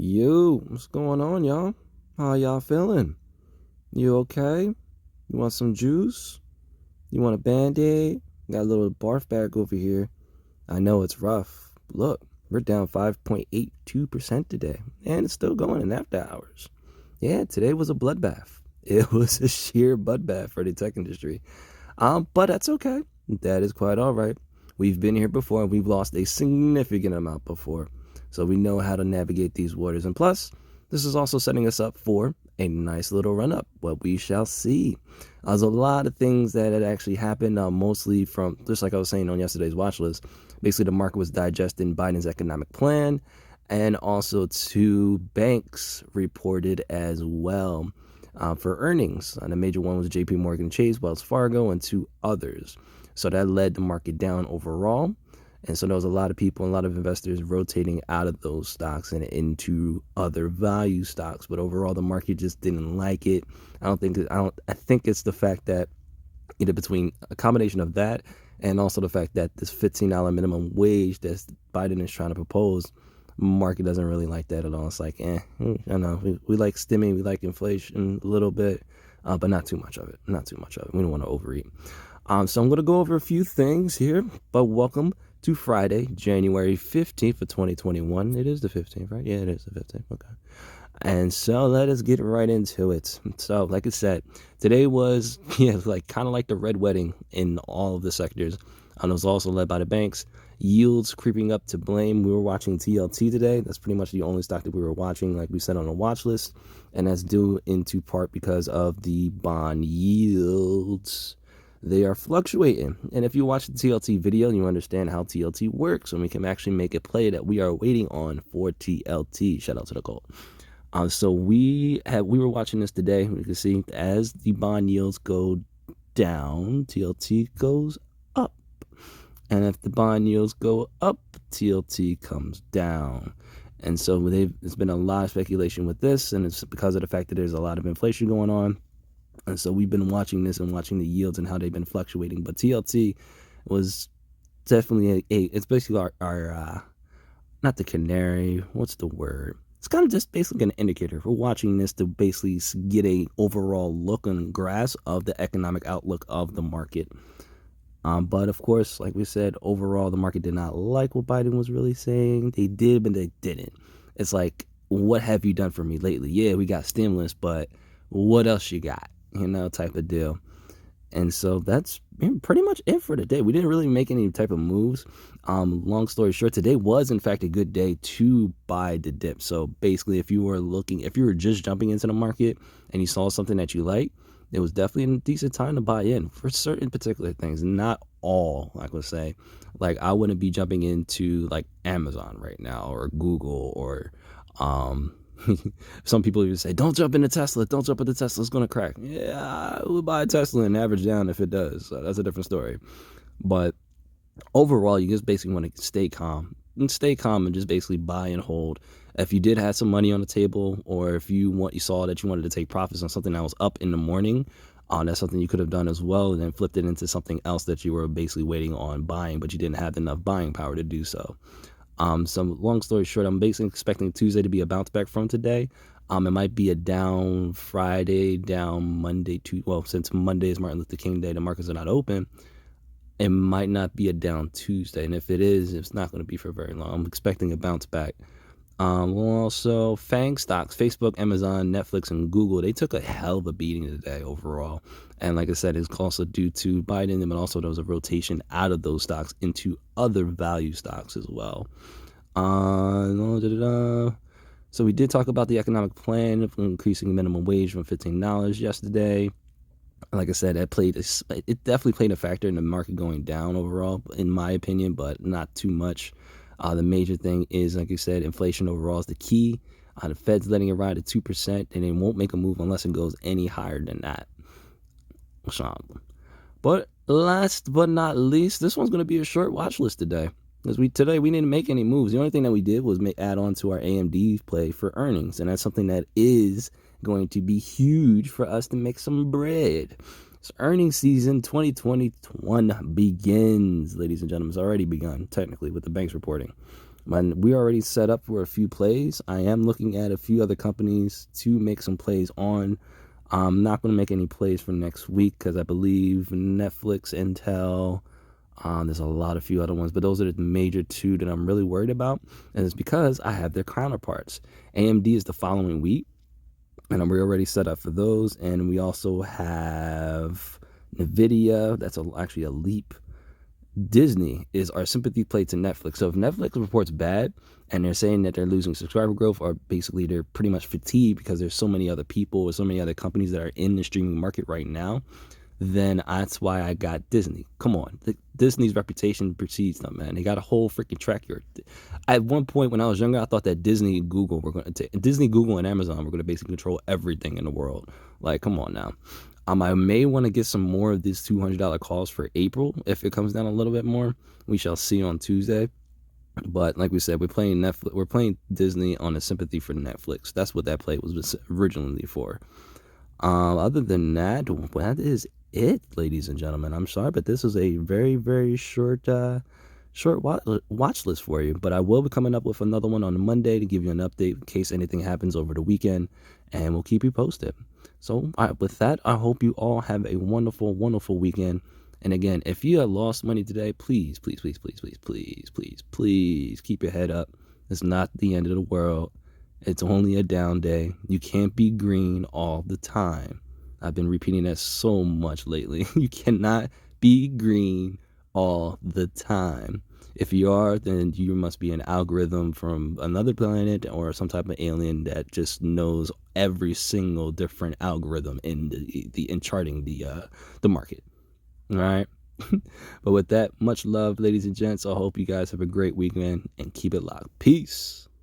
Yo, what's going on, y'all? How y'all feeling? You okay? You want some juice? You want a Band-Aid? Got a little barf bag over here. I know it's rough. Look, we're down 5.82% today, and it's still going in after hours. Yeah, today was a bloodbath. It was a sheer bloodbath for the tech industry. But that's okay. That is quite all right. We've been here before, and we've lost a significant amount before. So we know how to navigate these waters. And plus, this is also setting us up for a nice little run up. What we shall see. There's a lot of things that had actually happened, mostly from, just like I was saying on yesterday's watch list. Basically, the market was digesting Biden's economic plan, and also two banks reported as well for earnings. And the major one was JP Morgan Chase, Wells Fargo, and two others. So that led the market down overall. And so there was a lot of people, a lot of investors rotating out of those stocks and into other value stocks. But overall, the market just didn't like it. I think it's the fact that either between a combination of that and also the fact that this $15 minimum wage that Biden is trying to propose, market doesn't really like that at all. It's like, I know we like stimming, we like inflation a little bit, but not too much of it. Not too much of it. We don't want to overeat. So I'm going to go over a few things here, but welcome to Friday, January 15th of 2021. It is the 15th, right? Yeah, it is the 15th. Okay. And so let us get right into it. So, like I said, today was, kind of like the red wedding in all of the sectors. And it was also led by the banks. Yields creeping up to blame. We were watching TLT today. That's pretty much the only stock that we were watching, like we said, on the watch list. And that's due into part because of the bond yields. They are fluctuating. And if you watch the TLT video, you understand how TLT works, and we can actually make a play that we are waiting on for TLT. Shout out to the cult. So we were watching this today. We can see as the bond yields go down, TLT goes up. And if the bond yields go up, TLT comes down. And so there's been a lot of speculation with this, and it's because of the fact that there's a lot of inflation going on. And so we've been watching this and watching the yields and how they've been fluctuating. But TLT was definitely it's basically our not the canary. What's the word? It's kind of just basically an indicator. We're watching this to basically get a overall look and grasp of the economic outlook of the market. But of course, like we said, overall, the market did not like what Biden was really saying. They did, but they didn't. It's like, what have you done for me lately? Yeah, we got stimulus, but what else you got? Type of deal. And so that's pretty much it for today. We didn't really make any type of moves. Long story short, today was in fact a good day to buy the dip. So basically, if you were just jumping into the market and you saw something that you like, it was definitely a decent time to buy in for certain particular things. Not all, like let's say, like I wouldn't be jumping into like Amazon right now or Google or some people even say, don't jump into Tesla. Don't jump into Tesla. It's going to crack. Yeah, I would buy a Tesla and average down if it does. So that's a different story. But overall, you just basically want to stay calm and just basically buy and hold. If you did have some money on the table, or if you saw that you wanted to take profits on something that was up in the morning, that's something you could have done as well, and then flipped it into something else that you were basically waiting on buying, but you didn't have enough buying power to do so. So long story short, I'm basically expecting Tuesday to be a bounce back from today. It might be a down Friday, down Monday, since Monday is Martin Luther King Day, the markets are not open. It might not be a down Tuesday, and if it is, it's not going to be for very long. I'm expecting a bounce back. Also, FANG stocks, Facebook, Amazon, Netflix, and Google, they took a hell of a beating today overall. And like I said, it's also due to Biden, but also there was a rotation out of those stocks into other value stocks as well. So we did talk about the economic plan of increasing minimum wage from $15 yesterday. Like I said, it definitely played a factor in the market going down overall, in my opinion, but not too much. The major thing is, like I said, inflation overall is the key. The Fed's letting it ride at 2%, and they won't make a move unless it goes any higher than that. But last but not least, this one's going to be a short watch list today. Because today we didn't make any moves. The only thing that we did was add on to our AMD play for earnings. And that's something that is going to be huge for us to make some bread. So earnings season 2021 begins, ladies and gentlemen. It's already begun, technically, with the banks reporting. We already set up for a few plays. I am looking at a few other companies to make some plays on. I'm not going to make any plays for next week because I believe Netflix, Intel, there's a lot of few other ones, but those are the major two that I'm really worried about. And it's because I have their counterparts. AMD is the following week, and we're already set up for those. And we also have Nvda. That's actually a leap. Disney is our sympathy play to Netflix. So if Netflix reports bad and they're saying that they're losing subscriber growth, or basically they're pretty much fatigued because there's so many other people or so many other companies that are in the streaming market right now, then that's why I got Disney. Come on. Disney's reputation precedes them, man. They got a whole freaking track here. At one point when I was younger, I thought that Disney, Google, and Amazon were going to basically control everything in the world. Like, come on now. I may want to get some more of these $200 calls for April if it comes down a little bit more. We shall see on Tuesday. But like we said, we're playing Netflix. We're playing Disney on a sympathy for Netflix. That's what that play was originally for. Other than that, that is it, ladies and gentlemen. I'm sorry, but this is a very, very short watch list for you. But I will be coming up with another one on Monday to give you an update in case anything happens over the weekend, and we'll keep you posted. So with that, I hope you all have a wonderful, wonderful weekend. And again, if you have lost money today, please, please, please, please, please, please, please, please keep your head up. It's not the end of the world. It's only a down day. You can't be green all the time. I've been repeating that so much lately. You cannot be green all the time. If you are, then you must be an algorithm from another planet or some type of alien that just knows every single different algorithm in in charting the market. All right. But with that, much love, ladies and gents. I hope you guys have a great weekend and keep it locked. Peace.